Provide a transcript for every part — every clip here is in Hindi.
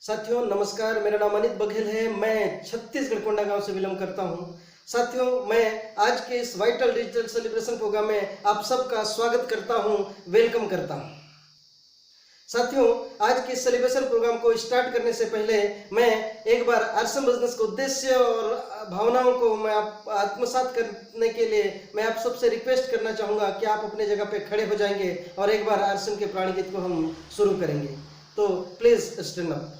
साथियों नमस्कार, मेरा नाम अनित बघेल है। मैं छत्तीसगढ़ कोंडा गांव से बिलोंग करता हूं। साथियों, मैं आज के इस वाइटल डिजिटल सेलिब्रेशन प्रोग्राम में आप सबका स्वागत करता हूं, वेलकम करता हूं। साथियों, आज के इस सेलिब्रेशन प्रोग्राम को स्टार्ट करने से पहले मैं एक बार आरसम बिजनेस के उद्देश्य और भावनाओं को मैं आत्मसात करने के लिए मैं आप सबसे रिक्वेस्ट करना चाहूँगा कि आप अपने जगह पे खड़े हो जाएंगे और एक बार आरसम के प्राणी गीत को हम शुरू करेंगे। तो प्लीज स्टैंड अप।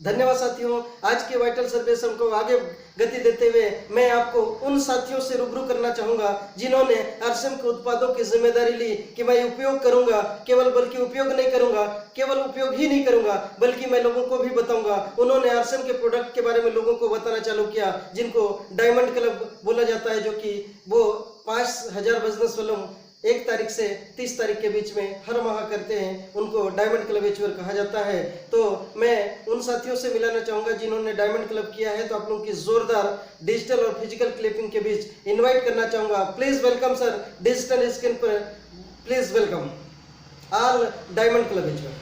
धन्यवाद साथियों। आज के वाइटल सेलिब्रेशन को आगे गति देते हुए मैं आपको उन साथियों से रूबरू करना चाहूंगा जिन्होंने आरसम के उत्पादों की जिम्मेदारी ली कि मैं उपयोग करूंगा, बल्कि उपयोग नहीं करूंगा, केवल उपयोग ही नहीं करूंगा बल्कि मैं लोगों को भी बताऊंगा। उन्होंने आरसम के प्रोडक्ट के बारे में लोगों को बताना चालू किया, जिनको डायमंड क्लब बोला जाता है, जो कि वो 5000 बिजनेस वालों 1 तारीख से 30 तारीख के बीच में हर माह करते हैं, उनको डायमंड क्लब अचीवर कहा जाता है। तो मैं उन साथियों से मिलाना चाहूंगा जिन्होंने डायमंड क्लब किया है। तो आप लोगों की जोरदार डिजिटल और फिजिकल क्लिपिंग के बीच इनवाइट करना चाहूंगा। Please welcome sir, digital screen पर please welcome all diamond club achiever.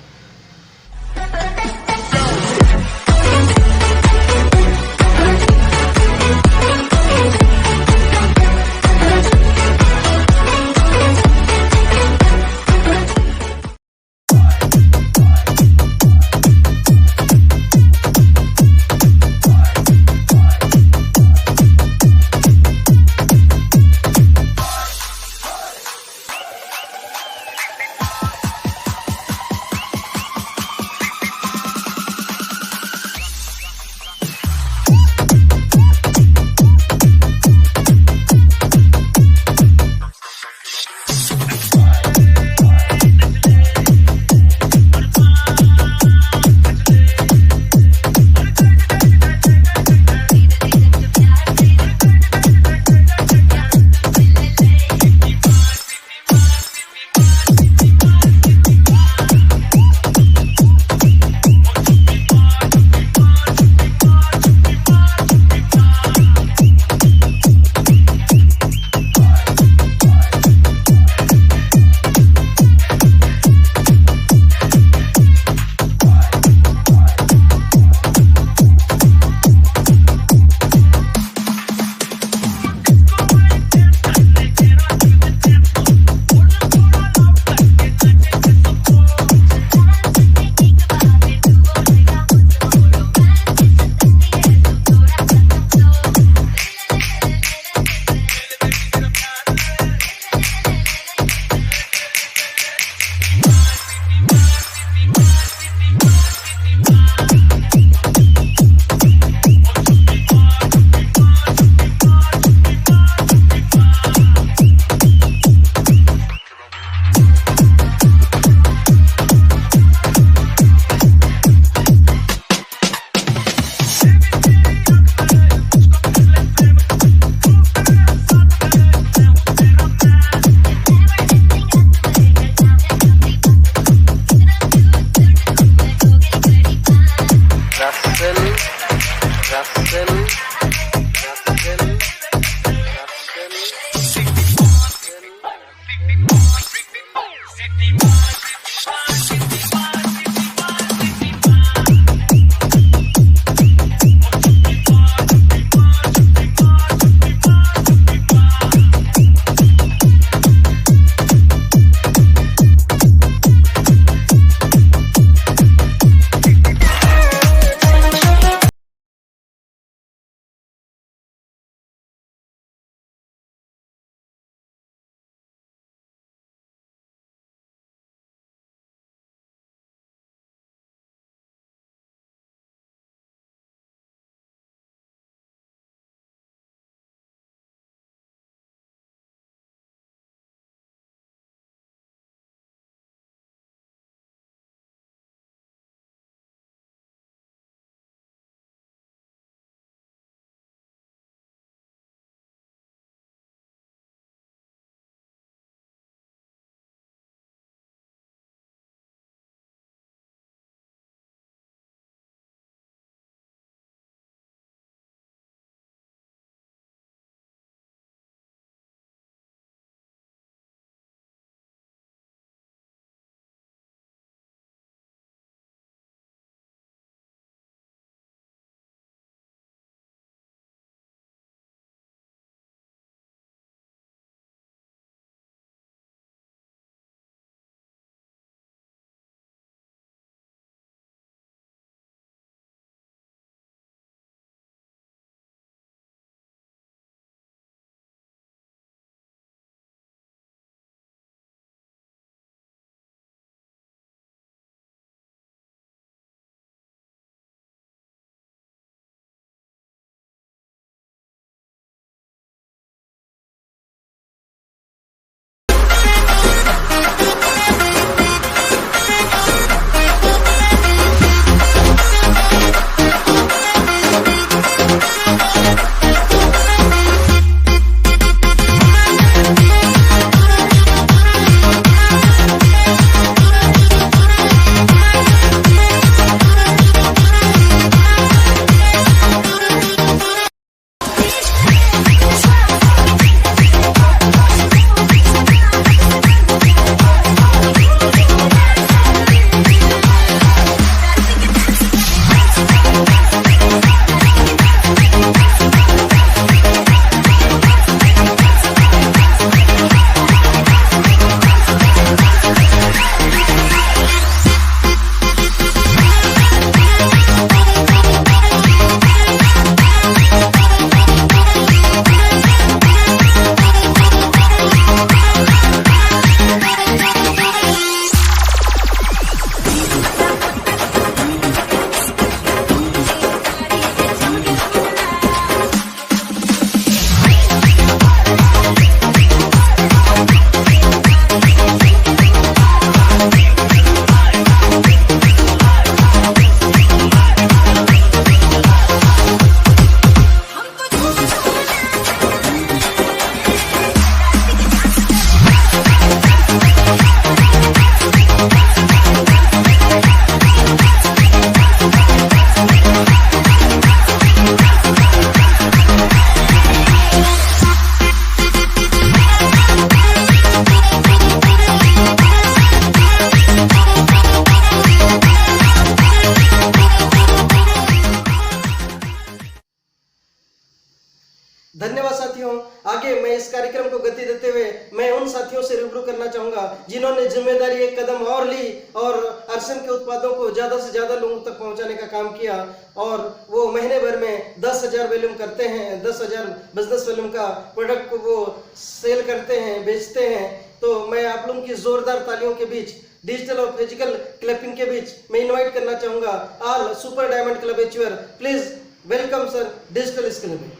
मैं इस कार्यक्रम को गति देते हुए मैं उन साथियों से रूबरू करना चाहूंगा जिन्होंने जिम्मेदारी एक कदम और ली और आरसीएम के उत्पादों को ज्यादा से ज्यादा लोगों तक पहुंचाने का काम किया, और वो महीने भर में 10,000 वॉल्यूम करते हैं, 10,000 बिजनेस वॉल्यूम का प्रोडक्ट को वो सेल करते हैं, बेचते हैं। तो मैं आप लोगों की जोरदार तालियों के बीच, डिजिटल और फिजिकल क्लैपिंग के बीच मैं इनवाइट करना चाहूंगा all super diamond club achiever. Please welcome sir digital skill में।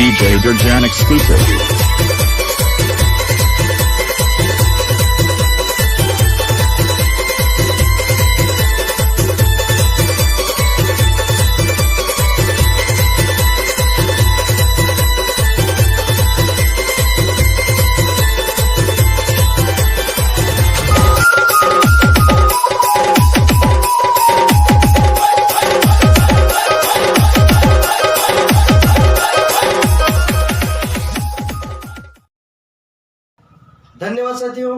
DJ Durjan exclusive. धन्यवाद साथियों।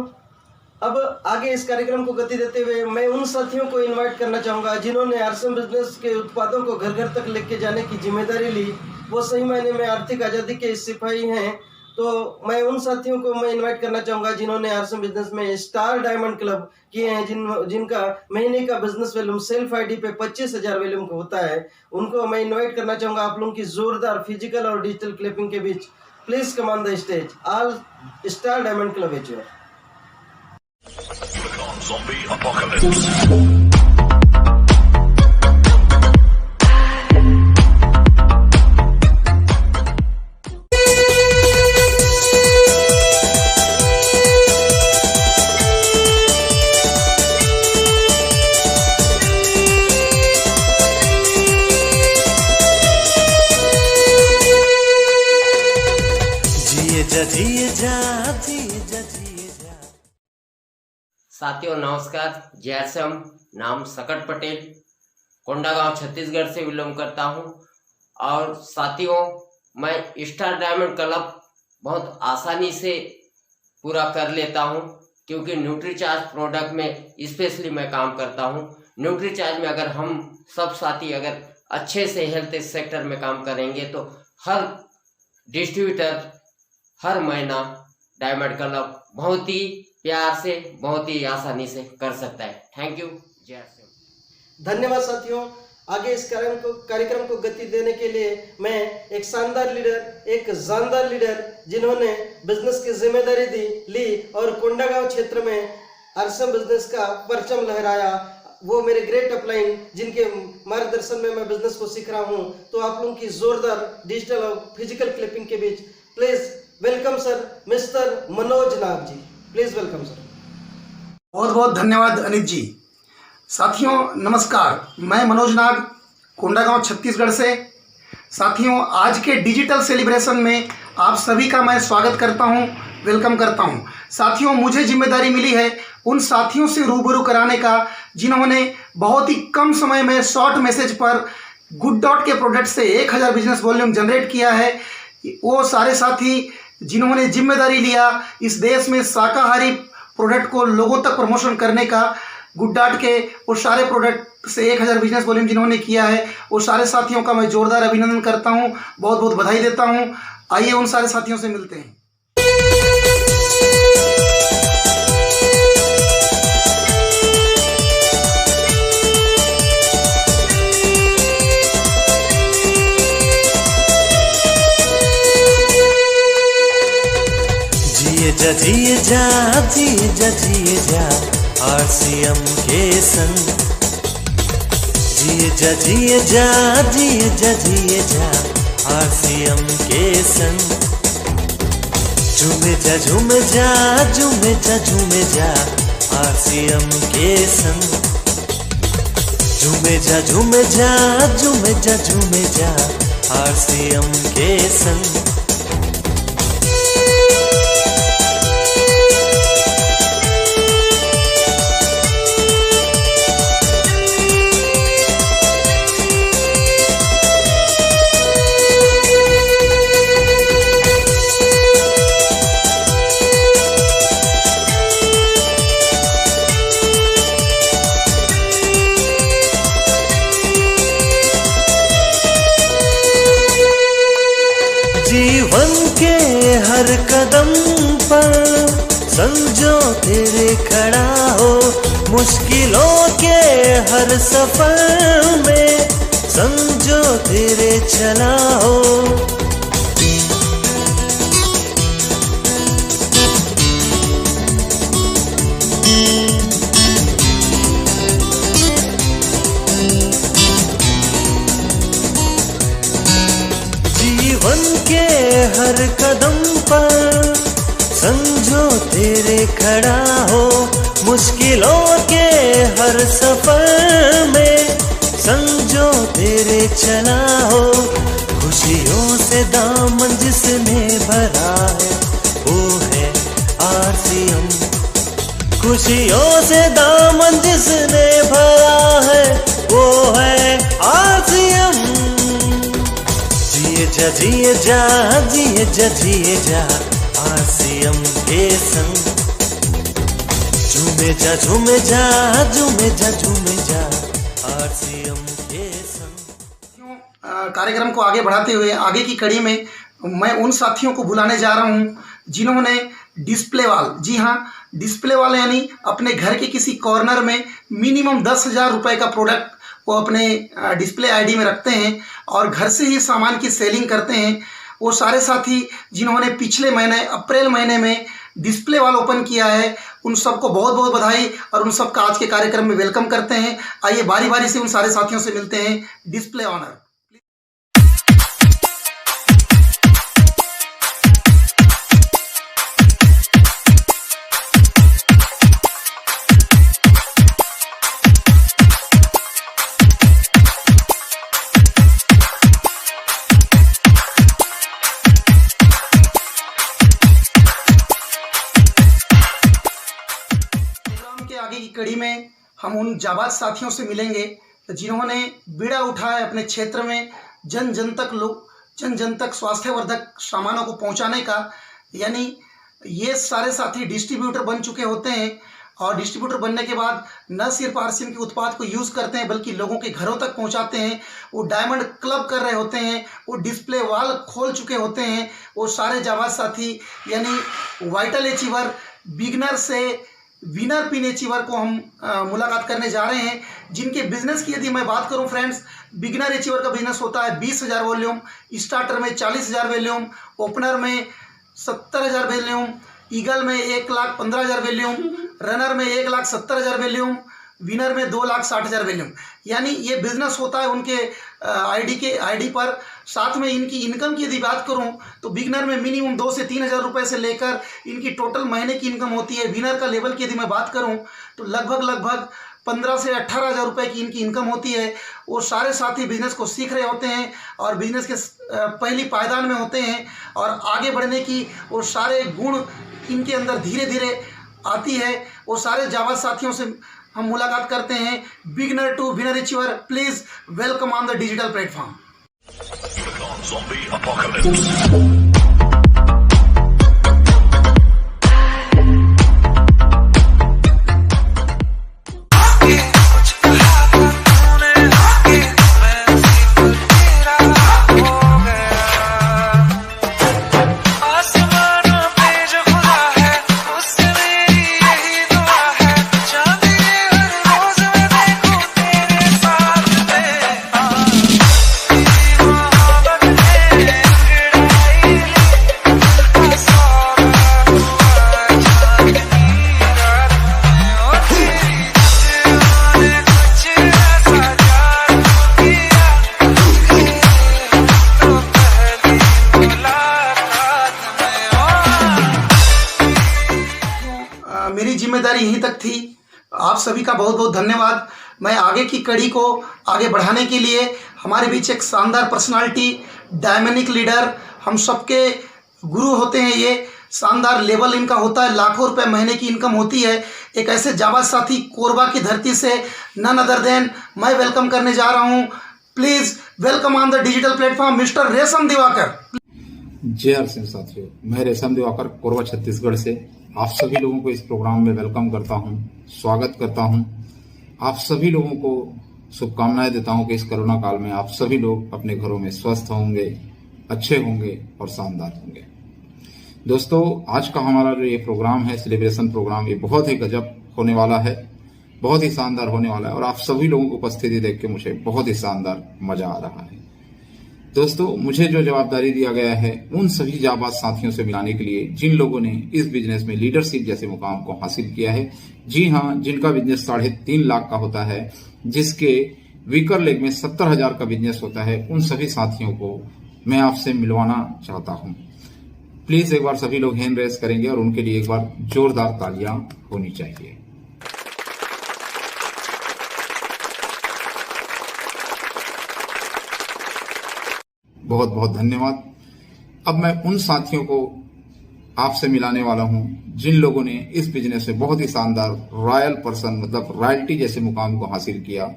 अब आगे इस कार्यक्रम को गति देते हुए मैं उन साथियों को इनवाइट करना चाहूँगा जिन्होंने आरसीएम बिजनेस के उत्पादों को घर घर तक लेके जाने की जिम्मेदारी ली। वो सही मायने में आर्थिक आज़ादी के सिपाही हैं। तो मैं उन साथियों को मैं इनवाइट करना चाहूँगा जिन्होंने आरसीएम बिजनेस में स्टार डायमंड क्लब किए हैं, जिनका महीने का बिजनेस वॉल्यूम सेल्फ आईडी पे 25,000 वॉल्यूम का होता है। उनको मैं इन्वाइट करना चाहूँगा आप लोगों की जोरदार फिजिकल और डिजिटल क्लैपिंग के बीच। Please come on the stage, all Star Diamond Club HUR. Zombie apocalypse. साथियों नमस्कार, जय श्याम। नाम सकट पटेल, कोंडागांव छत्तीसगढ़ से बिलोंग करता हूं। और साथियों मैं स्टार डायमंड क्लब बहुत आसानी से पूरा कर लेता हूं, क्योंकि न्यूट्रीचार्ज प्रोडक्ट में स्पेशली मैं काम करता हूं। न्यूट्रीचार्ज में अगर हम सब साथी अगर अच्छे से हेल्थ सेक्टर में काम करेंगे तो हर डिस्ट्रीब्यूटर हर महीना डायमंड क्लब बहुत ही प्यार से, बहुत ही आसानी से कर सकता है। थैंक यू, जय श्री। धन्यवाद साथियों। आगे इस कार्यक्रम को गति देने के लिए मैं एक शानदार लीडर, एक जानदार लीडर जिन्होंने बिजनेस की जिम्मेदारी ली और कोंडागांव क्षेत्र में आरसीएम बिजनेस का परचम लहराया, वो मेरे ग्रेट अपलाइन जिनके मार्गदर्शन में मैं बिजनेस को सीख रहा हूं। तो आप लोगों की जोरदार डिजिटल और फिजिकल क्लिपिंग के बीच please welcome sir mister Manoj Nag ji. Please welcome sir. बहुत बहुत धन्यवाद अनित जी। साथियों नमस्कार, मैं मनोज नाग कोंडागांव छत्तीसगढ़ से। साथियों आज के डिजिटल सेलिब्रेशन में आप सभी का मैं स्वागत करता हूं, वेलकम करता हूं। साथियों मुझे जिम्मेदारी मिली है उन साथियों से रूबरू कराने का जिन्होंने बहुत ही कम समय में शॉर्ट मैसेज पर गुड डॉट के प्रोडक्ट से 1000 बिजनेस वॉल्यूम जनरेट किया है। वो सारे साथी जिन्होंने जिम्मेदारी लिया इस देश में शाकाहारी प्रोडक्ट को लोगों तक प्रमोशन करने का, गुड डॉट के वो सारे प्रोडक्ट से 1000 बिजनेस वॉल्यूम जिन्होंने किया है, वो सारे साथियों का मैं जोरदार अभिनंदन करता हूं, बहुत बहुत बधाई देता हूं। आइए उन सारे साथियों से मिलते हैं। जिए जा आरसीएम के संग, जिए जा आरसीएम के संग। झूमे जा आरसीएम के संग। झूमे जा आरसीएम के संग। हर कदम पर समझो तेरे खड़ा हो, मुश्किलों के हर सफर में समझो तेरे चला हो। जीवन के हर कदम पर समझो तेरे खड़ा हो, मुश्किलों के हर सफर में समझो तेरे चला हो। खुशियों से दामन जिसने भरा है वो है RCM। खुशियों से दामन जिसने भरा है वो है RCM। जिए जा RCM के संग, झूमे जा RCM के संग। कार्यक्रम को आगे बढ़ाते हुए आगे की कड़ी में मैं उन साथियों को बुलाने जा रहा हूं जिन्होंने डिस्प्ले वाल, जी हाँ डिस्प्ले वाल यानी अपने घर के किसी कॉर्नर में मिनिमम 10,000 रुपये का प्रोडक्ट वो अपने डिस्प्ले आईडी में रखते हैं और घर से ही सामान की सेलिंग करते हैं। वो सारे साथी जिन्होंने पिछले महीने अप्रैल महीने में डिस्प्ले वाल ओपन किया है, उन सबको बहुत बहुत बधाई और उन सबका आज के कार्यक्रम में वेलकम करते हैं। आइए बारी बारी से उन सारे साथियों से मिलते हैं। Display honour. आगे की कड़ी में हम उन जाबाज साथियों से मिलेंगे जिन्होंने बीड़ा उठाया अपने क्षेत्र में जन जन तक स्वास्थ्यवर्धक सामानों को पहुंचाने का। यानी ये सारे साथी डिस्ट्रीब्यूटर बन चुके होते हैं और डिस्ट्रीब्यूटर बनने के बाद न सिर्फ RCM के उत्पाद को यूज़ करते हैं बल्कि लोगों के घरों तक पहुंचाते हैं। वो डायमंड क्लब कर रहे होते हैं, वो डिस्प्ले वाल खोल चुके होते हैं। वो सारे जाबाज साथी यानी वाइटल अचीवर बिगनर से विनर पिन अचीवर को हम मुलाकात करने जा रहे हैं, जिनके बिजनेस की यदि मैं बात करूं फ्रेंड्स, बिगनर अचीवर का बिजनेस होता है 20,000 वॉल्यूम, स्टार्टर में 40,000 वॉल्यूम, ओपनर में 70,000 वॉल्यूम, ईगल में 1,15,000 वॉल्यूम, रनर में 1,70,000 वॉल्यूम, विनर में 2,60,000 वॉल्यूम। यानी ये बिजनेस होता है उनके आईडी पर। साथ में इनकी इनकम की यदि बात करूं तो बिगनर में मिनिमम 2 से 3,000 रुपये से लेकर इनकी टोटल महीने की इनकम होती है। विनर का लेवल की यदि मैं बात करूं तो लगभग 15 से 18,000 रुपये की इनकी इनकम होती है। वो सारे साथी बिजनेस को सीख रहे होते हैं और बिजनेस के पहली पायदान में होते हैं और आगे बढ़ने की वो सारे गुण इनके अंदर धीरे धीरे आती है। वो सारे जाबाज साथियों से हम मुलाकात करते हैं। Beginner to winner achiever, please welcome on the digital platform. Zombie apocalypse. मेरी जिम्मेदारी यहीं तक थी। आप सभी का बहुत बहुत धन्यवाद। मैं आगे की कड़ी को आगे बढ़ाने के लिए हमारे बीच एक शानदार पर्सनालिटी, डायनामिक लीडर, हम सबके गुरु होते हैं। ये शानदार लेवल इनका होता है, लाखों रुपए महीने की इनकम होती है। एक ऐसे जाबाज साथी कोरबा की धरती से नन अदर देन मैं वेलकम करने जा रहा हूँ। Please welcome on the digital platform mister रेशम दिवाकर। जय RCM साथियों, मैं रेशम दिवाकर कोरबा छत्तीसगढ़ से आप सभी लोगों को इस प्रोग्राम में वेलकम करता हूं, स्वागत करता हूं। आप सभी लोगों को शुभकामनाएं देता हूं कि इस कोरोना काल में आप सभी लोग अपने घरों में स्वस्थ होंगे, अच्छे होंगे और शानदार होंगे। दोस्तों, आज का हमारा जो ये प्रोग्राम है, सेलिब्रेशन प्रोग्राम, ये बहुत ही गजब होने वाला है, बहुत ही शानदार होने वाला है और आप सभी लोगों की उपस्थिति देख के मुझे बहुत ही शानदार मजा आ रहा है। दोस्तों, मुझे जो जवाबदारी दिया गया है उन सभी जाबाज साथियों से मिलाने के लिए जिन लोगों ने इस बिजनेस में लीडरशिप जैसे मुकाम को हासिल किया है। जी हाँ, जिनका बिजनेस 3.5 लाख का होता है, जिसके वीकर लेग में 70,000 का बिजनेस होता है, उन सभी साथियों को मैं आपसे मिलवाना चाहता हूं। प्लीज एक बार सभी लोग हैंड रेस करेंगे और उनके लिए एक बार जोरदार तालियां होनी चाहिए। बहुत बहुत धन्यवाद। अब मैं उन साथियों को आपसे मिलाने वाला हूं जिन लोगों ने इस बिजनेस में बहुत ही शानदार रॉयल पर्सन मतलब रॉयल्टी जैसे मुकाम को हासिल किया।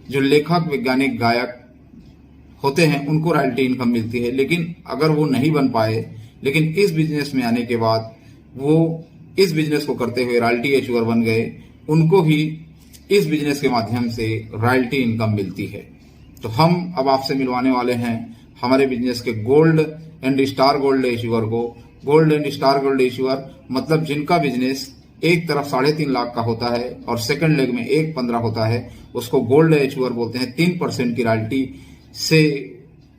जो लेखक, वैज्ञानिक, गायक होते हैं उनको रॉयल्टी इनकम मिलती है, लेकिन अगर वो नहीं बन पाए, लेकिन इस बिजनेस में आने के बाद वो इस बिजनेस को करते हुए रॉयल्टी अचीवर बन गए, उनको भी इस बिजनेस के माध्यम से रॉयल्टी इनकम मिलती है। तो हम अब आपसे मिलवाने वाले हैं हमारे बिजनेस के gold and star gold achiever को। Gold and star gold achiever मतलब जिनका बिजनेस एक तरफ 3.5 लाख का होता है और सेकंड लेग में 1.15 होता है, उसको गोल्ड अचीवर बोलते हैं। 3% की रॉयल्टी से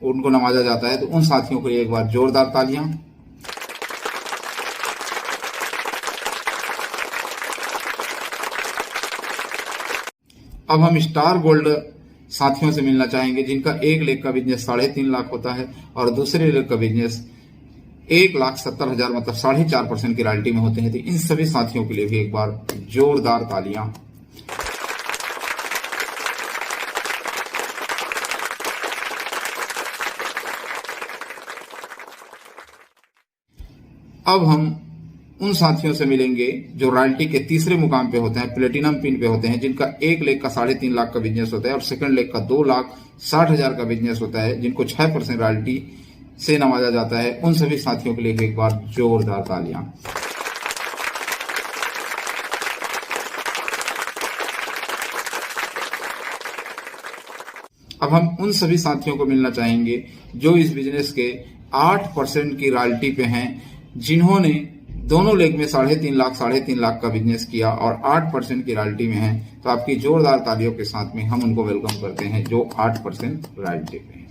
उनको नवाजा जाता है। तो उन साथियों को एक बार जोरदार तालियां। अब हम स्टार गोल्ड साथियों से मिलना चाहेंगे जिनका एक लेग का बिजनेस 3.5 लाख होता है और दूसरे लेग का बिजनेस 1,70,000 मतलब 4.5% की रॉयल्टी में होते हैं। तो इन सभी साथियों के लिए भी एक बार जोरदार तालियां। अब हम उन साथियों से मिलेंगे जो रॉयल्टी के तीसरे मुकाम पे होते हैं, प्लेटिनम पिन पे होते हैं, जिनका एक लेग का 3.5 लाख का बिजनेस होता है और सेकंड लेग का 2,60,000 का बिजनेस होता है, जिनको 6% रॉयल्टी से नवाजा जाता है। उन सभी साथियों के लिए एक बार जोरदार तालियां। अब हम उन सभी साथियों को मिलना चाहेंगे जो इस बिजनेस के 8% की रॉयल्टी पे हैं, जिन्होंने दोनों लेग में 3.5 लाख का बिजनेस किया और 8% की रॉयल्टी में हैं। तो आपकी जोरदार तालियों के साथ में हम उनको वेलकम करते हैं जो 8% रॉयल्टी पे हैं।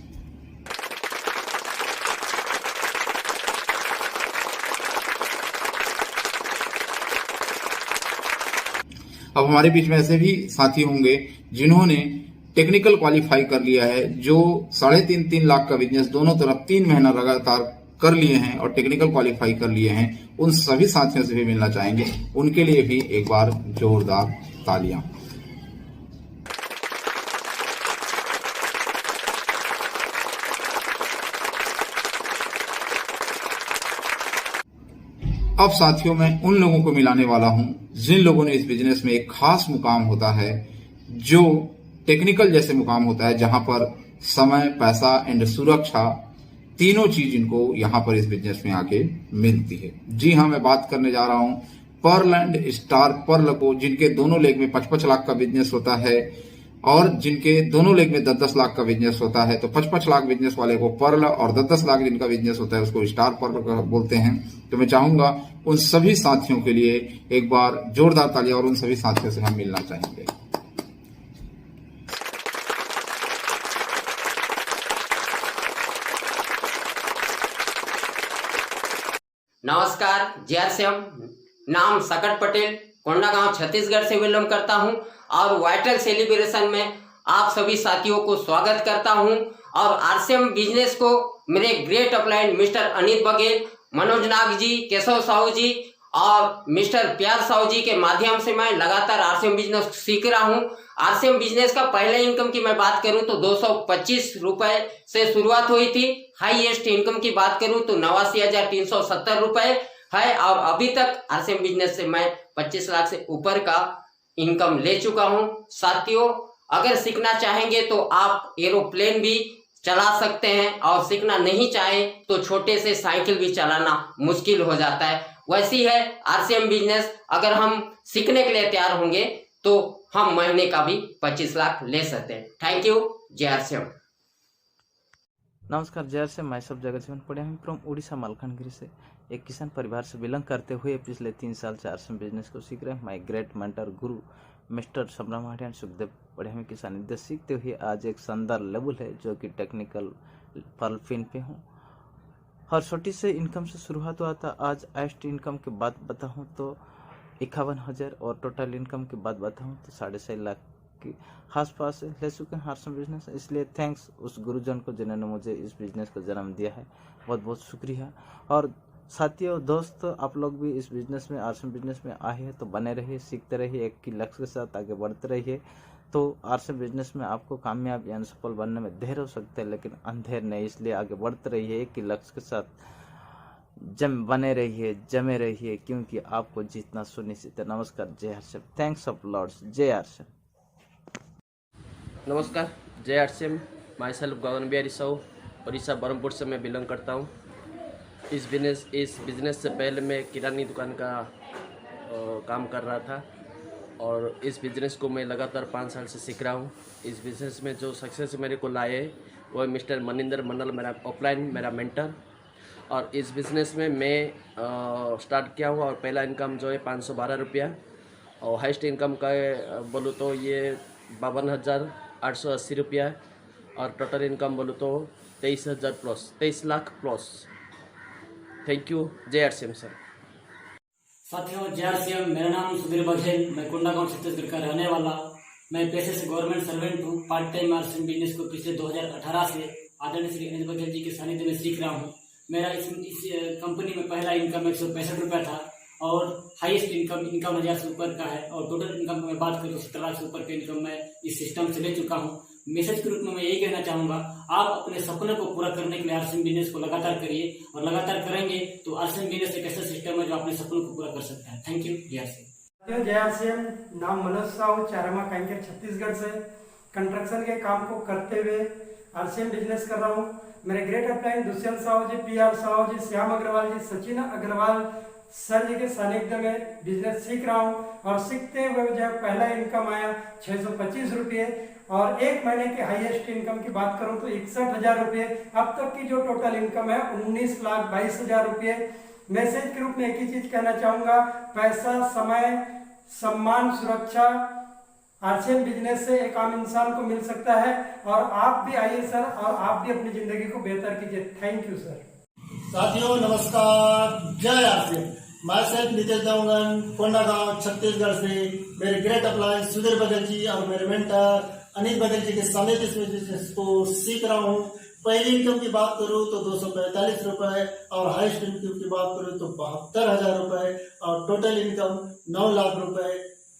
अब हमारे बीच में ऐसे भी साथी होंगे जिन्होंने टेक्निकल क्वालिफाई कर लिया है, जो 3.5 लाख का बिजनेस दोनों तरफ 3 महीना लगातार कर लिए हैं और टेक्निकल क्वालिफाई कर लिए हैं। उन सभी साथियों से भी मिलना चाहेंगे, उनके लिए भी एक बार जोरदार तालियां। अब साथियों, मैं उन लोगों को मिलाने वाला हूं जिन लोगों ने इस बिजनेस में एक खास मुकाम होता है जो टेक्निकल जैसे मुकाम होता है, जहां पर समय, पैसा एंड सुरक्षा तीनों चीज इनको यहां पर इस बिजनेस में आके मिलती है। जी हाँ, मैं बात करने जा रहा हूं पर्ल एंड स्टार पर्ल को, जिनके दोनों लेग में 55 लाख का बिजनेस होता है और जिनके दोनों लेग में 10-10 लाख का बिजनेस होता है। तो 55 लाख बिजनेस वाले को पर्ल और 10-10 लाख जिनका बिजनेस होता है उसको स्टार पर्ल बोलते हैं। तो मैं चाहूंगा उन सभी साथियों के लिए एक बार जोरदार तालियां और उन सभी साथियों से हम मिलना चाहेंगे। नमस्कार, जयश्याम, नाम सकट पटेल, कोंडागांव छत्तीसगढ़ से बिलोंग करता हूं और वाइटल सेलिब्रेशन में आप सभी साथियों को स्वागत करता हूं। और आरसीएम बिजनेस को मेरे great upline mister Anit Baghel, Manoj Nag ji, Keshav Sahu ji और मिस्टर प्यार साहू जी के माध्यम से मैं लगातार आरसीएम बिजनेस सीख रहा हूं। आरसीएम बिजनेस का पहले इनकम की मैं बात करूं तो 225 रुपए से शुरुआत हुई थी। हाईएस्ट इनकम की बात करूं तो 89,370 रुपए है और अभी तक आरसीएम बिजनेस से मैं 25 लाख से ऊपर का इनकम ले चुका हूं। साथियों, अगर सीखना चाहेंगे तो आप एरोप्लेन भी चला सकते हैं और सीखना नहीं चाहे तो छोटे से साइकिल भी चलाना मुश्किल हो जाता है। वैसी है आरसीएम बिजनेस। अगर हम सीखने के लिए तैयार होंगे तो हम महीने का भी 25 लाख ले सकते हैं। Thank you. जय आरसीएम। नमस्कार, जय आरसीएम। माई सब जगत जीवन पढ़े हम फ्रॉम उड़ीसा मालकानगिरी से। एक किसान परिवार से बिलोंग करते हुए पिछले 3 साल से आरसीएम बिजनेस को सीख रहे हैं। My great mentor Guru mister समराम and Sukhdev बढ़िया में किसानी विद्या सीखते हुए आज एक शानदार लेवल है जो कि टेक्निकल पर्ल पे हूँ। और छोटी से इनकम से शुरुआत हुआ था। आज हाईएस्ट इनकम की बात बताऊँ तो 51,000 और टोटल इनकम की बात बताऊँ तो 6.5 लाख के आसपास ले चुके हैं आरसीएम बिजनेस। इसलिए थैंक्स उस गुरुजन को जिन्होंने मुझे इस बिजनेस को जन्म दिया है, बहुत बहुत शुक्रिया। और साथियों दोस्त, आप लोग भी इस बिजनेस में आरसीएम बिजनेस में आए हैं तो बने रहिए, सीखते रहिए, एक ही लक्ष्य के साथ आगे बढ़ते रहिए। तो आरसीएम बिजनेस में आपको कामयाब यानी सफल बनने में देर हो सकता है लेकिन अंधेर नहीं, इसलिए आगे बढ़ते रहिए, एक ही लक्ष्य के साथ बने रहिए, जमे रहिए, क्योंकि आपको जीतना सुनिश्चित है। नमस्कार, जय हर्षम, थैंक्स ऑफ लॉर्ड्स, जय हर्षम। नमस्कार, जय आरसीएम। माई सेल्फ गगन बिहारी साहू, उड़ीसा बरहमपुर से मैं बिलोंग करता हूँ। इस बिज़नेस से पहले मैं किरानी दुकान का काम कर रहा था और इस बिज़नेस को मैं लगातार 5 साल से सीख रहा हूँ। इस बिज़नेस में जो सक्सेस मेरे को लाए वो है मिस्टर मनिंदर मंडल, मेरा ऑफलाइन मेरा मेंटर। और इस बिज़नेस में मैं स्टार्ट किया हूँ और पहला इनकम जो है 512 रुपया और हाइस्ट इनकम का बोलूँ तो ये 52,880 रुपया है और टोटल इनकम बोलूँ तो 23,000 plus, 23 lakh plus. Thank you, जय आरसीएम सर। साथियों, जय आरसीएम। मेरा नाम सुधीर बघेल, मैं कोंडागांव छत्तीसगढ़ का रहने वाला। मैं पेशे से गवर्नमेंट सर्वेंट हूँ। पार्ट टाइम आरसीएम बिजनेस को पिछले 2018 से आदरणीय श्री अनिल बघेल जी के सानिध्य में सीख रहा हूँ। मेरा इस कंपनी में पहला इनकम 165 रुपया था और हाईएस्ट इनकम 51,000 से ऊपर का है और टोटल इनकम की मैं बात करूँ तो 17 लाख से ऊपर का इनकम मैं इस सिस्टम से ले चुका हूँ। मैसेज के रूप में मैं यही कहना चाहूँगा, आप अपने सपने को पूरा करने के लिए आरसीएम बिजनेस को लगातार करिए और लगातार करेंगे तो आरसीएम बिजनेस एक ऐसा सिस्टम है जो अपने सपनों को पूरा कर सकता है। थैंक यू, जय आरसीएम। जय आरसीएम। नाम मनोज साहू, चारमा कांकेर छत्तीसगढ़ से कंस्ट्रक्शन के काम को करते हुए आरसीएम बिजनेस कर रहा हूँ। मेरे ग्रेट अपलाइन दुष्यंत साहू जी, PR साहू जी, श्याम अग्रवाल जी, सचिन अग्रवाल सर जी के सानिध्य में बिजनेस सीख रहा हूँ और सीखते हुए जब पहला इनकम आया 625 रुपये और एक महीने के हाईएस्ट इनकम की बात करूं तो 61,000 रुपये। अब तक की जो टोटल इनकम है 19,22,000 रुपये। मैसेज के रूप में एक ही चीज कहना चाहूंगा, पैसा, समय, सम्मान, सुरक्षा आरसीएम बिजनेस से एक आम इंसान को मिल सकता है और आप भी आइए सर और आप भी अपनी जिंदगी को बेहतर कीजिए। Thank you sir. साथियों नमस्कार, जय आरसीएम। मैं सेल्फ नितेश देवगन, कोंडागांव छत्तीसगढ़ से। मेरे ग्रेट अपलाइन सुधीर बघेल जी और मेरे मेंटर अनिल बघेल जी के समेत इस बिजनेस को सीख रहा हूँ। पहली इनकम की बात करूँ तो 245 रुपए और हाईएस्ट इनकम की बात करूँ तो 72,000 रुपए और टोटल इनकम 9 लाख रुपए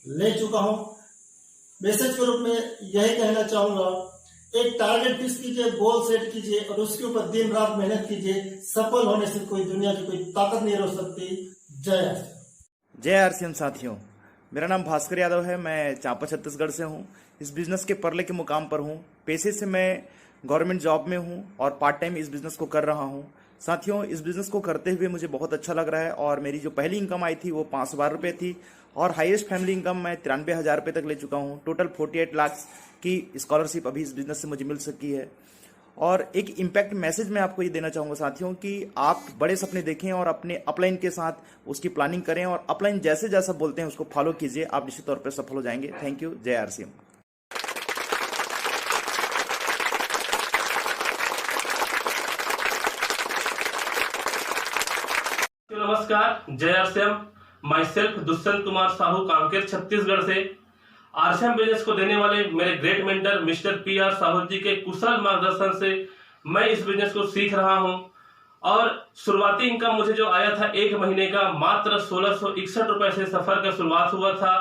ले चुका हूँ। मैसेज के रूप में यही कहना चाहूंगा, एक टारगेट फिक्स कीजिए, गोल सेट कीजिए और उसके ऊपर दिन रात मेहनत कीजिए। सफल होने से कोई दुनिया की कोई ताकत नहीं रोक सकती। जय आरसीएम। जय आरसीएम साथियों, मेरा नाम भास्कर यादव है। मैं चांपा छत्तीसगढ़ से हूँ। इस बिजनेस के परले के मुकाम पर हूँ। पेशे से मैं गवर्नमेंट जॉब में हूँ और पार्ट टाइम इस बिजनेस को कर रहा हूँ। साथियों, इस बिजनेस को करते हुए मुझे बहुत अच्छा लग रहा है और मेरी जो पहली इनकम आई थी वो 512 रुपये थी और हाईएस्ट फैमिली इनकम मैं 93,000 रुपये तक ले चुका हूँ। टोटल 48 लाख की स्कॉलरशिप अभी इस बिजनेस से मुझे मिल सकी है। और एक इम्पैक्ट मैसेज मैं आपको ये देना चाहूँगा साथियों कि आप बड़े सपने देखें और अपने अपलाइन के साथ उसकी प्लानिंग करें और अपलाइन जैसे जैसा बोलते हैं उसको फॉलो कीजिए, आप निश्चित तौर पर सफल हो जाएंगे। थैंक यू, जय आरसीएम। नमस्कार, जय RCM. My self Dushyant Kumar Sahu, Kanker Chhattisgarh से। आरसीएम बिजनेस को देने वाले मेरे great mentor mister PR Sahu ji के कुशल मार्गदर्शन से मैं इस बिजनेस को सीख रहा हूं और शुरुआती इनकम मुझे जो आया था एक महीने का मात्र 1,661 रुपए से सफर का शुरुआत हुआ था।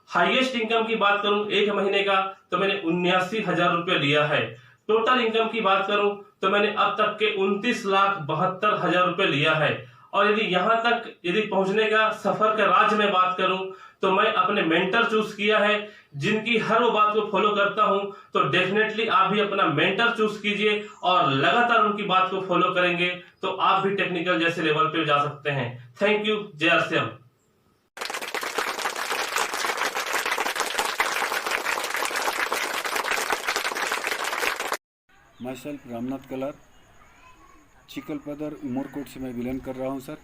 हाईएस्ट इनकम की बात करूं एक महीने का तो मैंने 79,000 रुपये लिया है। टोटल इनकम की बात करूं तो मैंने अब तक के 29,72,000 रुपये लिया है। और यदि यहाँ तक पहुंचने का सफर का राज में बात करूं तो मैं अपने मेंटर चूज किया है जिनकी हर वो बात को फॉलो करता हूं। तो डेफिनेटली आप भी अपना मेंटर चूज कीजिए और लगातार उनकी बात को फॉलो करेंगे तो आप भी टेक्निकल जैसे लेवल पे जा सकते हैं। थैंक यू, जय RCM. My self Ramnath Kalar, Chikalpadar, Umarkot से मैं बिलोंग कर रहा हूं सर।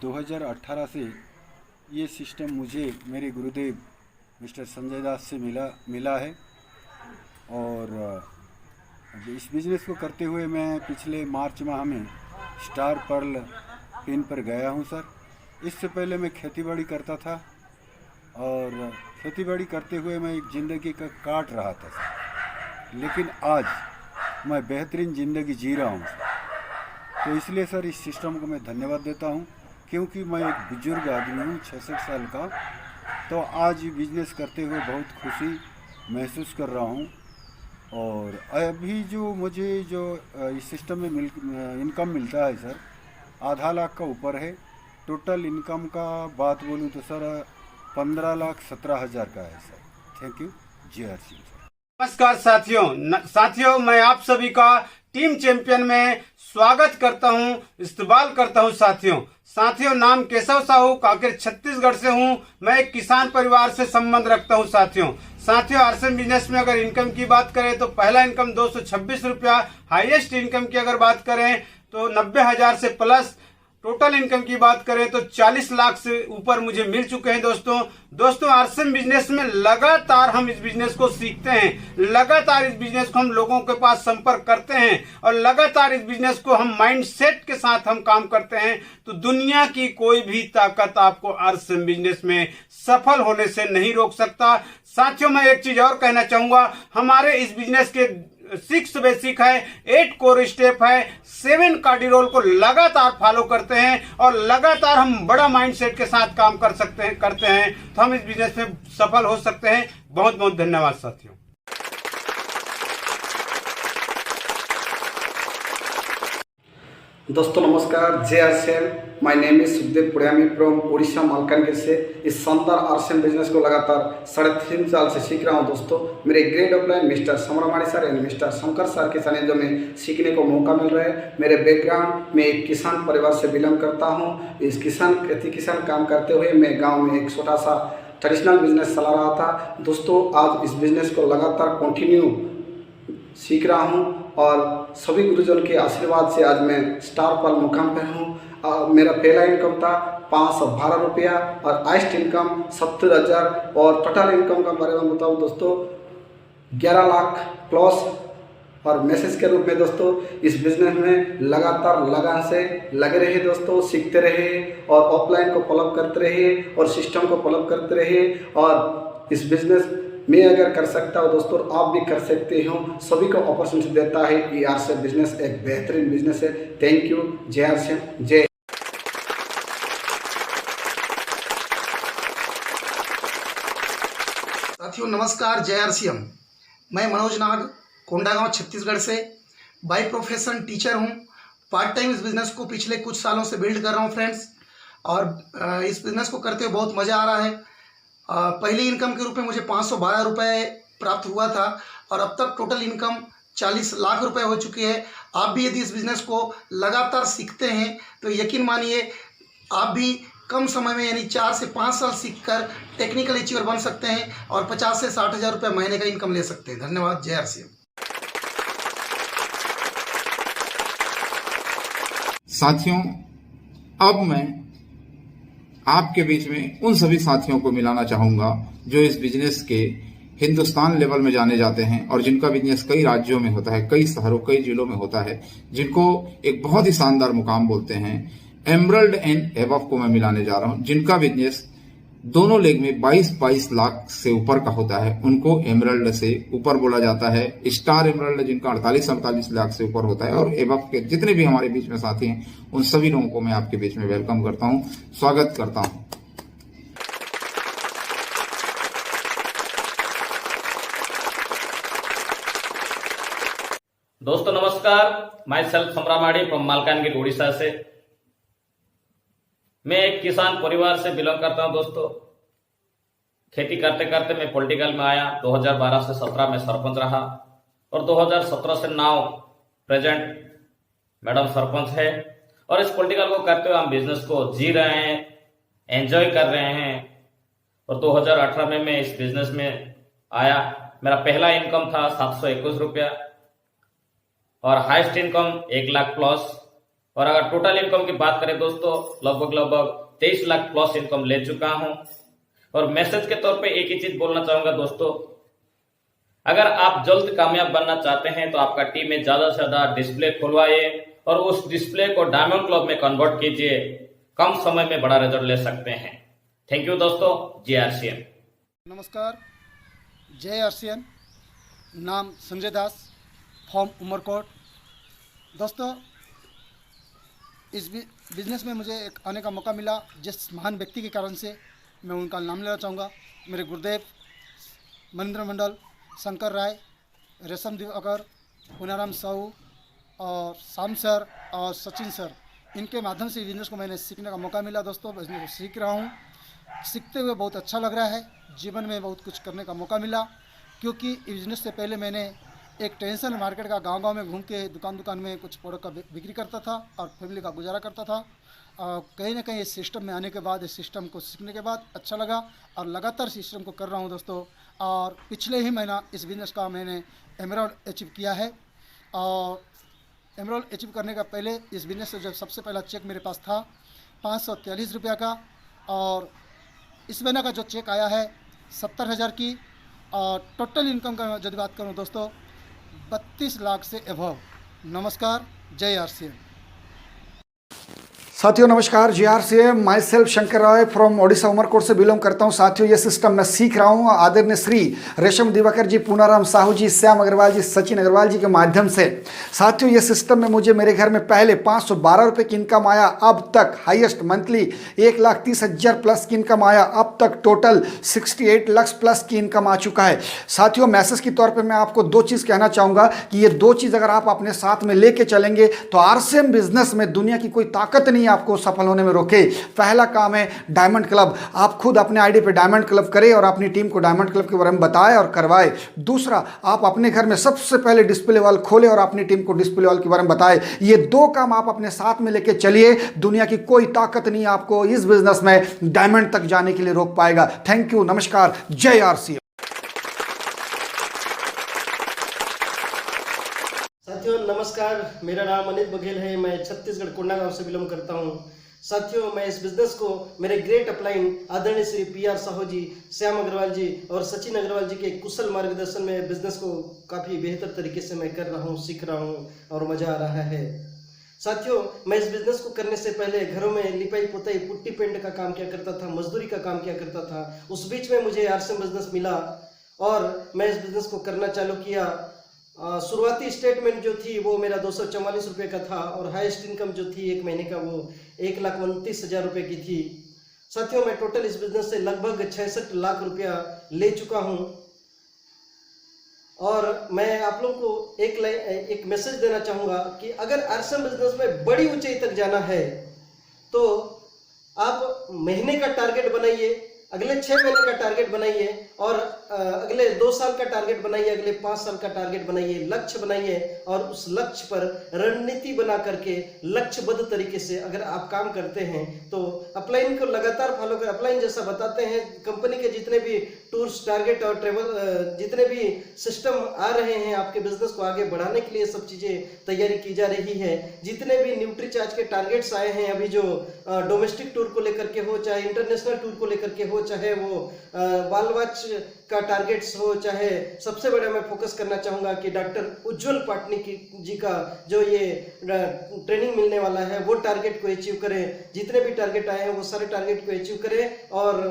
2018 से ये सिस्टम मुझे मेरे गुरुदेव मिस्टर संजय दास से मिला है और इस बिज़नेस को करते हुए मैं पिछले मार्च माह में स्टार पर्ल पिन पर गया हूं सर। इससे पहले मैं खेतीबाड़ी करता था और खेतीबाड़ी करते हुए मैं एक ज़िंदगी का काट रहा था सर, लेकिन आज मैं बेहतरीन ज़िंदगी जी रहा हूं सर। तो इसलिए सर इस सिस्टम को मैं धन्यवाद देता हूं, क्योंकि मैं एक बुजुर्ग आदमी हूं 66 साल का, तो आज बिजनेस करते हुए बहुत खुशी महसूस कर रहा हूं। और अभी जो मुझे इस सिस्टम में इनकम मिलता है सर, आधा लाख का ऊपर है। टोटल इनकम का बात बोलूं तो सर 15,17,000 का है sir. Thank you. JRC sir. नमस्कार साथियों, मैं आप सभी का टीम चैंपियन में स्वागत करता हूं, इस्तकबाल करता हूं। साथियों नाम केशव साहू, कांकेर छत्तीसगढ़ से हूं। मैं एक किसान परिवार से संबंध रखता हूं। साथियों आरसीएम बिजनेस में अगर इनकम की बात करें तो पहला इनकम 226 रुपया, हाईएस्ट इनकम की अगर बात करें तो 90,000 से प्लस, टोटल इनकम की बात करें तो 40 लाख से ऊपर मुझे मिल चुके हैं। दोस्तों आरसीएम बिजनेस में लगातार हम इस बिजनेस को सीखते हैं, लगातार इस बिजनेस को हम लोगों के पास संपर्क करते हैं और लगातार इस बिजनेस को हम माइंडसेट के साथ हम काम करते हैं। तो दुनिया की कोई भी ताकत आपको आरसीएम बिजनेस में सफल होने से नहीं रोक सकता। साथियों मैं एक चीज और कहना चाहूंगा, हमारे इस बिजनेस के 6 बेसिक है, 8 कोर स्टेप है, 7 कार्डिरोल को लगातार फॉलो करते हैं और लगातार हम बड़ा माइंडसेट के साथ काम करते हैं तो हम इस बिजनेस में सफल हो सकते हैं। बहुत बहुत धन्यवाद साथियों। दोस्तों नमस्कार, JRCM, my name is Sukhdev Pudiyami from Orissa Malkangiri से। इस शानदार आरसीएम बिजनेस को लगातार 3.5 साल से सीख रहा हूं। दोस्तों मेरे great upline mister Samramani sir and mister Shankar sir के सानिध्य में सीखने को मौका मिल रहा है। मेरे बैकग्राउंड में एक किसान परिवार से बिलोंग करता हूँ। इस किसान काम करते हुए मैं गाँव में एक छोटा सा ट्रेडिशनल बिजनेस चला रहा था। दोस्तों आज इस बिजनेस को लगातार कंटिन्यू सीख रहा हूं और सभी गुरुजन के आशीर्वाद से आज मैं स्टार पर्ल मुकाम पर हूं। मेरा पहला इनकम था 512 रुपया और हाईएस्ट इनकम 70,000 और टोटल इनकम का बारे में बताऊं दोस्तों 11 लाख प्लस। और मैसेज के रूप में दोस्तों इस बिजनेस में लगातार लगान से लगे रहे दोस्तों, सीखते रहे और ऑफलाइन को फॉलो करते रहे और सिस्टम को फॉलो करते रहे। और इस बिजनेस मैं अगर कर सकता हूँ दोस्तों आप भी कर सकते हो। सभी को अपॉर्चुनिटी देता है ये आरसीएम बिजनेस, एक बेहतरीन बिजनेस है। Thank you. JRCM जय। साथियों नमस्कार, JRCM। मैं मनोज नाग, कोंडागांव छत्तीसगढ़ से। बाय प्रोफेशन टीचर हूँ। पार्ट टाइम इस बिज़नेस को पिछले कुछ सालों से बिल्ड कर रहा हूँ फ्रेंड्स, और इस बिज़नेस को करते हुए बहुत मज़ा आ रहा है। पहली इनकम के रूप में मुझे 512 रुपये प्राप्त हुआ था और अब तक टोटल इनकम 40 लाख रुपए हो चुकी है। आप भी यदि इस बिज़नेस को लगातार सीखते हैं तो यकीन मानिए आप भी कम समय में यानी 4 से 5 साल सीखकर टेक्निकल अचीवर बन सकते हैं और 50 से 60,000 रुपये महीने का इनकम ले सकते हैं। धन्यवाद। JRCM। साथियों अब मैं आपके बीच में उन सभी साथियों को मिलाना चाहूंगा जो इस बिजनेस के हिंदुस्तान लेवल में जाने जाते हैं और जिनका बिजनेस कई राज्यों में होता है, कई शहरों, कई जिलों में होता है, जिनको एक बहुत ही शानदार मुकाम बोलते हैं। एमरल्ड एंड एबव को मैं मिलाने जा रहा हूं, जिनका बिजनेस दोनों लेग में 22 लाख से ऊपर का होता है, उनको एमरल्ड से ऊपर बोला जाता है। स्टार एमरल्ड जिनका 48 लाख से ऊपर होता है, और एबव के जितने भी हमारे बीच में साथी हैं उन सभी लोगों को मैं आपके बीच में वेलकम करता हूं, स्वागत करता हूं। दोस्तों नमस्कार, my self Samramadi from Malkangiri Orissa से। मैं एक किसान परिवार से बिलोंग करता हूं। दोस्तों खेती करते करते मैं पॉलिटिकल में आया। 2012 से 17 में सरपंच रहा और 2017 से नाउ प्रेजेंट मैडम सरपंच है। और इस पॉलिटिकल को करते हुए हम बिजनेस को जी रहे हैं, एंजॉय कर रहे हैं। और 2018 में मैं इस बिजनेस में आया। मेरा पहला इनकम था 721 रुपया और हाईएस्ट इनकम 1 लाख प्लस। और अगर टोटल इनकम की बात करें दोस्तों, लगभग 23 लाख प्लस इनकम ले चुका हूं। और मैसेज के तौर पे एक ही चीज बोलना चाहूंगा दोस्तों, अगर आप जल्द कामयाब बनना चाहते हैं तो आपका टीम में ज्यादा से ज्यादा डिस्प्ले खुलवाइए और उस डिस्प्ले को डायमंड क्लब में कन्वर्ट कीजिए। कम समय में बड़ा रिजल्ट ले सकते हैं। थैंक यू दोस्तों। JRCM। नमस्कार, जय आरसीएम। नाम संजय दास, फॉर्म उमरकोट। दोस्तों, इस बिजनेस में मुझे एक आने का मौका मिला जिस महान व्यक्ति के कारण से मैं उनका नाम लेना चाहूँगा। मेरे गुरुदेव मनिंद्र मंडल, शंकर राय, रेशम दिवाकर, पुनाराम साहू और शाम सर और सचिन सर, इनके माध्यम से बिजनेस को मैंने सीखने का मौका मिला। दोस्तों, बिजनेस को सीख रहा हूँ, सीखते हुए बहुत अच्छा लग रहा है। जीवन में बहुत कुछ करने का मौका मिला, क्योंकि बिजनेस से पहले मैंने एक टेंशन मार्केट का गांव में घूम के दुकान में कुछ प्रोडक्ट का बिक्री करता था और फैमिली का गुजारा करता था। कहीं ना कहीं इस सिस्टम में आने के बाद, इस सिस्टम को सीखने के बाद अच्छा लगा और लगातार सिस्टम को कर रहा हूं दोस्तों। और पिछले ही महीना इस बिज़नेस का मैंने एमराल्ड अचीव किया है। और एमराल्ड अचीव करने का पहले इस बिज़नेस से जो सबसे पहला चेक मेरे पास था 543 रुपया का, और इस महीना का जो चेक आया है 70,000 की। और टोटल इनकम का यदि बात करूँ दोस्तों, 32 लाख से एबव। नमस्कार, जय आरसीएम। साथियों नमस्कार, JRCM। Myself Shankar Rai from Odisha Umarkot से बिलोंग करता हूं। साथियों, ये सिस्टम मैं सीख रहा हूं आदरणीय श्री रेशम दिवाकर जी, पूनाराम साहू जी, श्याम अग्रवाल जी, सचिन अग्रवाल जी के माध्यम से। साथियों, ये सिस्टम में मुझे मेरे घर में पहले 512 रुपये की इनकम आया, अब तक हाईएस्ट मंथली 1,30,000 प्लस की इनकम आया। अब तक टोटल 68 लाख प्लस की इनकम आ चुका है। साथियों, मैसेज के तौर पर मैं आपको दो चीज़ कहना चाहूँगा कि ये दो चीज़ अगर आप अपने साथ में लेके चलेंगे तो RCM बिजनेस में दुनिया की कोई ताकत नहीं आपको सफल होने में रोके। पहला काम है डायमंड क्लब। आप खुद अपने आईडी पे डायमंड क्लब करें और अपनी टीम को डायमंड क्लब के बारे में बताएं और करवाएं। दूसरा, आप अपने घर में सबसे पहले डिस्प्ले वॉल खोलें और अपनी टीम को डिस्प्ले वॉल के बारे में बताएं। ये दो काम आप अपने साथ में लेके चलिए, दुनिया की कोई ताकत नहीं आपको इस बिजनेस में डायमंड तक जाने के लिए रोक पाएगा। थैंक यू, नमस्कार, जय RCM। साथियों नमस्कार, मेरा नाम अनित बघेल है। मैं छत्तीसगढ़ कोंडागांव से बिलोंग करता हूं। साथियों, मैं इस बिजनेस को मेरे ग्रेट अपलाइन आदरणीय श्री PR साहू जी, श्याम अग्रवाल जी और सचिन अग्रवाल जी के कुशल मार्गदर्शन में बिजनेस को काफ़ी बेहतर तरीके से मैं कर रहा हूं, सीख रहा हूं और मज़ा आ रहा है। साथियों, मैं इस बिजनेस को करने से पहले घरों में लिपाई पुताई, पुट्टी पेंट का काम किया करता था, मजदूरी का काम किया करता था। उस बीच में मुझे RCM बिजनेस मिला और मैं इस बिजनेस को करना चालू किया। शुरुआती स्टेटमेंट जो थी वो मेरा 244 रुपये का था और हाईएस्ट इनकम जो थी एक महीने का वो 1,29,000 रुपये की थी। साथियों, मैं टोटल इस बिजनेस से लगभग 66 लाख रुपया ले चुका हूं। और मैं आप लोगों को एक मैसेज देना चाहूँगा कि अगर RCM बिजनेस में बड़ी ऊंचाई तक जाना है तो आप महीने का टारगेट बनाइए, अगले 6 महीने का टारगेट बनाइए और अगले 2 साल का टारगेट बनाइए, अगले 5 साल का टारगेट बनाइए, लक्ष्य बनाइए और उस लक्ष्य पर रणनीति बना करके लक्ष्यबद्ध तरीके से अगर आप काम करते हैं तो अपलाइन को लगातार फॉलो कर। अपलाइन जैसा बताते हैं, कंपनी के जितने भी टूर्स, टारगेट और ट्रेवल जितने भी सिस्टम आ रहे हैं आपके बिजनेस को आगे बढ़ाने के लिए सब चीज़ें तैयारी की जा रही है। जितने भी न्यूट्री चार्ज के टारगेट्स आए हैं अभी, जो डोमेस्टिक टूर को लेकर के हो, चाहे इंटरनेशनल टूर को लेकर के हो, चाहे वो बाल वाच का टारगेट्स हो, चाहे सबसे बड़ा मैं फोकस करना चाहूँगा कि डॉक्टर उज्जवल पाटनी जी का जो ये ट्रेनिंग मिलने वाला है वो टारगेट को अचीव करें। जितने भी टारगेट आए हैं वो सारे टारगेट को अचीव करें और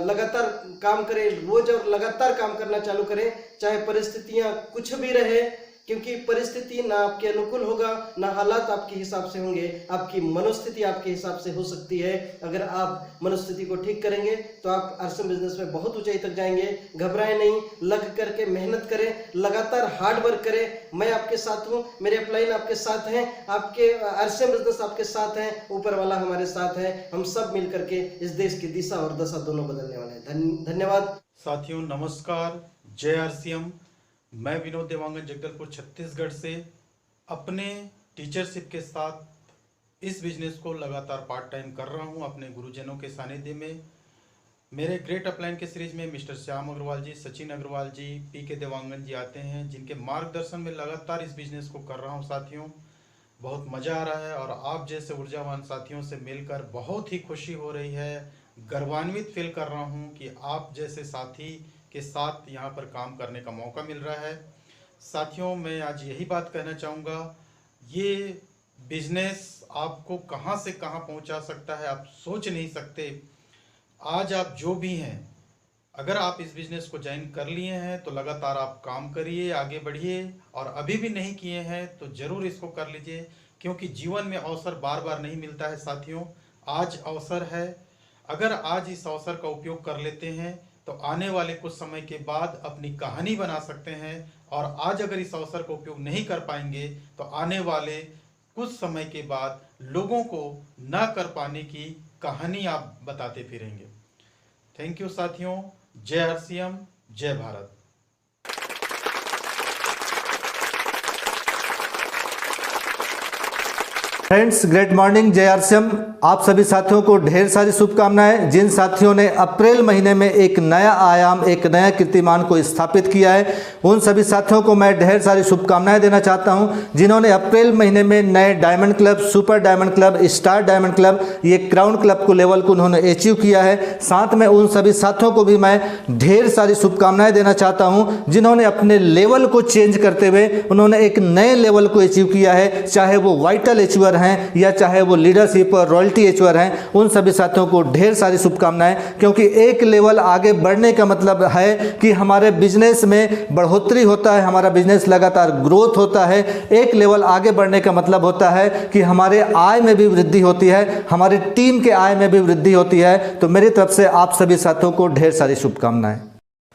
लगातार काम करें, रोज और लगातार काम करना चालू करें, चाहे परिस्थितियाँ कुछ भी रहे, क्योंकि परिस्थिति ना आपके अनुकूल होगा, ना हालात आपके हिसाब से होंगे, आपकी मनोस्थिति आपके हिसाब से हो सकती है। अगर आप मनोस्थिति को ठीक करेंगे तो आप RCM बिजनेस में बहुत ऊंचाई तक जाएंगे। घबराएं नहीं, लग करके मेहनत करें, लगातार हार्ड वर्क करें। मैं आपके साथ हूं, मेरे अपलाइन आपके साथ हैं, आपके RCM बिजनेस आपके साथ हैं, ऊपर वाला हमारे साथ है। हम सब मिल करके इस देश की दिशा और दशा दोनों बदलने वाले हैं। धन्यवाद। साथियों नमस्कार, जय RCM। मैं विनोद देवांगन जगदलपुर छत्तीसगढ़ से अपने टीचरशिप के साथ इस बिजनेस को लगातार पार्ट टाइम कर रहा हूं अपने गुरुजनों के सानिध्य में। मेरे ग्रेट अपलाइन के सीरीज में मिस्टर श्याम अग्रवाल जी, सचिन अग्रवाल जी, PK देवांगन जी आते हैं, जिनके मार्गदर्शन में लगातार इस बिजनेस को कर रहा हूं। साथियों, बहुत मज़ा आ रहा है और आप जैसे ऊर्जावान साथियों से मिलकर बहुत ही खुशी हो रही है। गर्वान्वित फील कर रहा हूं कि आप जैसे साथी के साथ यहां पर काम करने का मौका मिल रहा है। साथियों, मैं आज यही बात कहना चाहूँगा, ये बिजनेस आपको कहां से कहां पहुंचा सकता है आप सोच नहीं सकते। आज आप जो भी हैं, अगर आप इस बिज़नेस को ज्वाइन कर लिए हैं तो लगातार आप काम करिए, आगे बढ़िए, और अभी भी नहीं किए हैं तो ज़रूर इसको कर लीजिए, क्योंकि जीवन में अवसर बार बार नहीं मिलता है साथियों। आज अवसर है, अगर आज इस अवसर का उपयोग कर लेते हैं तो आने वाले कुछ समय के बाद अपनी कहानी बना सकते हैं, और आज अगर इस अवसर का उपयोग नहीं कर पाएंगे तो आने वाले कुछ समय के बाद लोगों को ना कर पाने की कहानी आप बताते फिरेंगे। थैंक यू साथियों। जय आरसीएम, जय भारत। फ्रेंड्स, ग्रेट मॉर्निंग, जय आरसीएम। आप सभी साथियों को ढेर सारी शुभकामनाएं। जिन साथियों ने अप्रैल महीने में एक नया आयाम, एक नया कीर्तिमान को स्थापित किया है, उन सभी साथियों को मैं ढेर सारी शुभकामनाएं देना चाहता हूं। जिन्होंने अप्रैल महीने में नए diamond club, super diamond club, star diamond club, ये क्राउन क्लब को लेवल को उन्होंने अचीव किया है, साथ में उन सभी साथियों को भी मैं ढेर सारी शुभकामनाएं देना चाहता हूं जिन्होंने अपने लेवल को चेंज करते हुए उन्होंने एक नए लेवल को अचीव किया है, चाहे वो वाइटल अचीवर हैं या चाहे वो लीडरशिप और रॉयल्टी अचीवर हैं। उन सभी साथियों को ढेर सारी शुभकामनाएं, क्योंकि एक लेवल आगे बढ़ने का मतलब है कि हमारे बिजनेस में बढ़ोतरी होता है, हमारा बिजनेस लगातार ग्रोथ होता है। एक लेवल आगे बढ़ने का मतलब होता है कि हमारे आय में भी वृद्धि होती है, हमारी टीम के आय में भी वृद्धि होती है। तो मेरी तरफ से आप सभी साथियों को ढेर सारी शुभकामनाएं।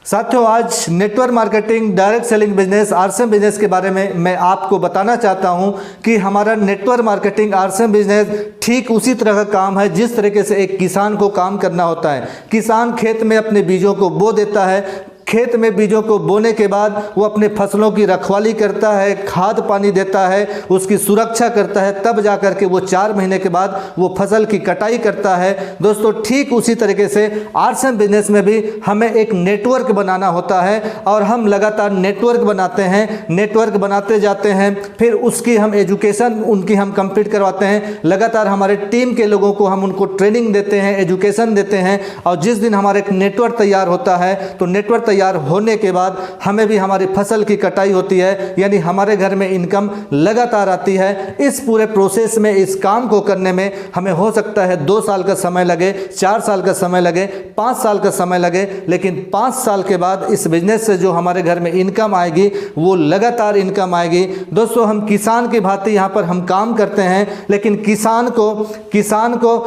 साथियों, आज network marketing, direct selling business, RCM business के बारे में मैं आपको बताना चाहता हूं कि हमारा नेटवर्क मार्केटिंग, आरसीएम बिजनेस ठीक उसी तरह का काम है जिस तरीके से एक किसान को काम करना होता है। किसान खेत में अपने बीजों को बो देता है, खेत में बीजों को बोने के बाद वो अपने फसलों की रखवाली करता है, खाद पानी देता है, उसकी सुरक्षा करता है, तब जा कर के वो 4 महीने के बाद वो फसल की कटाई करता है। दोस्तों, ठीक उसी तरीके से आरसीएम बिजनेस में भी हमें एक नेटवर्क बनाना होता है, और हम लगातार नेटवर्क बनाते हैं, नेटवर्क बनाते जाते हैं, फिर उसकी हम एजुकेशन उनकी हम कंप्लीट करवाते हैं। लगातार हमारे टीम के लोगों को हम उनको ट्रेनिंग देते हैं, एजुकेशन देते हैं, और जिस दिन हमारा एक नेटवर्क तैयार होता है तो नेटवर्क तैयार होने के बाद हमें भी हमारी फसल की कटाई होती है, यानी हमारे घर में इनकम लगातार आती है। इस पूरे प्रोसेस में, इस काम को करने में हमें हो सकता है 2 साल का समय लगे, 4 साल का समय लगे, 5 साल का समय लगे, लेकिन 5 साल के बाद इस बिजनेस से जो हमारे घर में इनकम आएगी वो लगातार इनकम आएगी। दोस्तों, हम किसान की भांति यहाँ पर हम काम करते हैं, लेकिन किसान को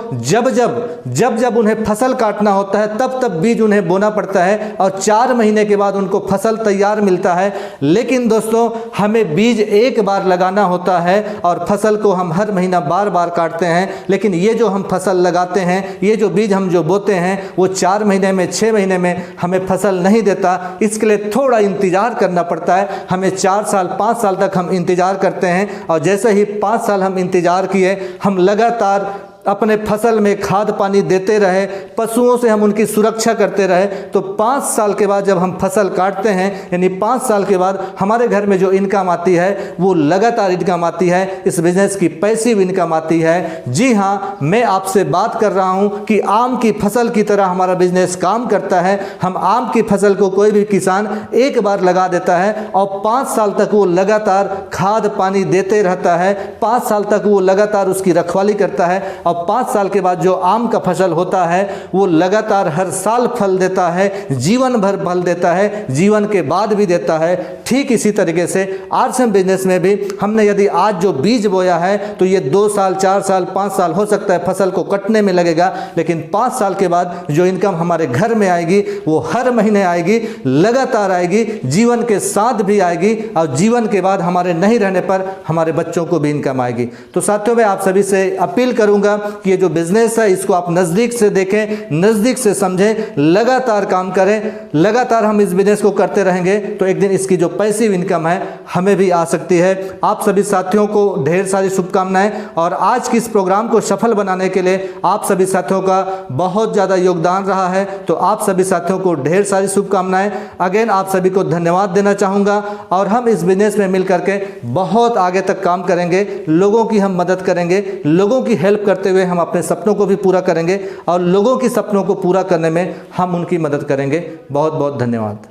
जब उन्हें फसल काटना होता है तब बीज उन्हें बोना पड़ता है, और 4 महीने के बाद उनको फसल तैयार मिलता है। लेकिन दोस्तों, हमें बीज एक बार लगाना होता है और फसल को हम हर महीना बार बार काटते हैं। लेकिन ये जो हम फसल लगाते हैं, ये जो बीज हम जो बोते हैं, वो 4 महीने में, 6 महीने में हमें फसल नहीं देता। इसके लिए थोड़ा इंतजार करना पड़ता है। हमें 4 साल, 5 साल तक हम इंतजार करते हैं, और जैसे ही 5 साल हम इंतजार किए, हम लगातार अपने फसल में खाद पानी देते रहे, पशुओं से हम उनकी सुरक्षा करते रहे, तो 5 साल के बाद जब हम फसल काटते हैं, यानी 5 साल के बाद हमारे घर में जो इनकम आती है वो लगातार इनकम आती है, इस बिजनेस की पैसिव इनकम आती है। जी हाँ, मैं आपसे बात कर रहा हूँ कि आम की फसल की तरह हमारा बिजनेस काम करता है। हम आम की फसल को कोई भी किसान एक बार लगा देता है और 5 साल तक वो लगातार खाद पानी देते रहता है, 5 साल तक वो लगातार उसकी रखवाली करता है, और 5 साल के बाद जो आम का फसल होता है वो लगातार हर साल फल देता है, जीवन भर फल देता है, जीवन के बाद भी देता है। ठीक इसी तरीके से आरसीएम बिजनेस में भी हमने यदि आज जो बीज बोया है तो ये 2 साल, 4 साल, 5 साल हो सकता है फसल को कटने में लगेगा, लेकिन 5 साल के बाद जो इनकम हमारे घर में आएगी वो हर महीने आएगी, लगातार आएगी, जीवन के साथ भी आएगी, और जीवन के बाद हमारे नहीं रहने पर हमारे बच्चों को भी इनकम आएगी। तो साथियों, मैं आप सभी से अपील करूंगा कि ये जो बिजनेस है इसको आप नज़दीक से देखें, नज़दीक से समझें, लगातार काम करें। लगातार हम इस बिजनेस को करते रहेंगे तो एक दिन इसकी जो पैसिव इनकम है हमें भी आ सकती है। आप सभी साथियों को ढेर सारी शुभकामनाएं, और आज की इस प्रोग्राम को सफल बनाने के लिए आप सभी साथियों का बहुत ज़्यादा योगदान रहा है, तो आप सभी साथियों को ढेर सारी शुभकामनाएं। अगेन आप सभी को धन्यवाद देना चाहूँगा, और हम इस बिजनेस में मिल करके बहुत आगे तक काम करेंगे, लोगों की हम मदद करेंगे, लोगों की हेल्प करते हुए हम अपने सपनों को भी पूरा करेंगे और लोगों की सपनों को पूरा करने में हम उनकी मदद करेंगे। बहुत बहुत धन्यवाद।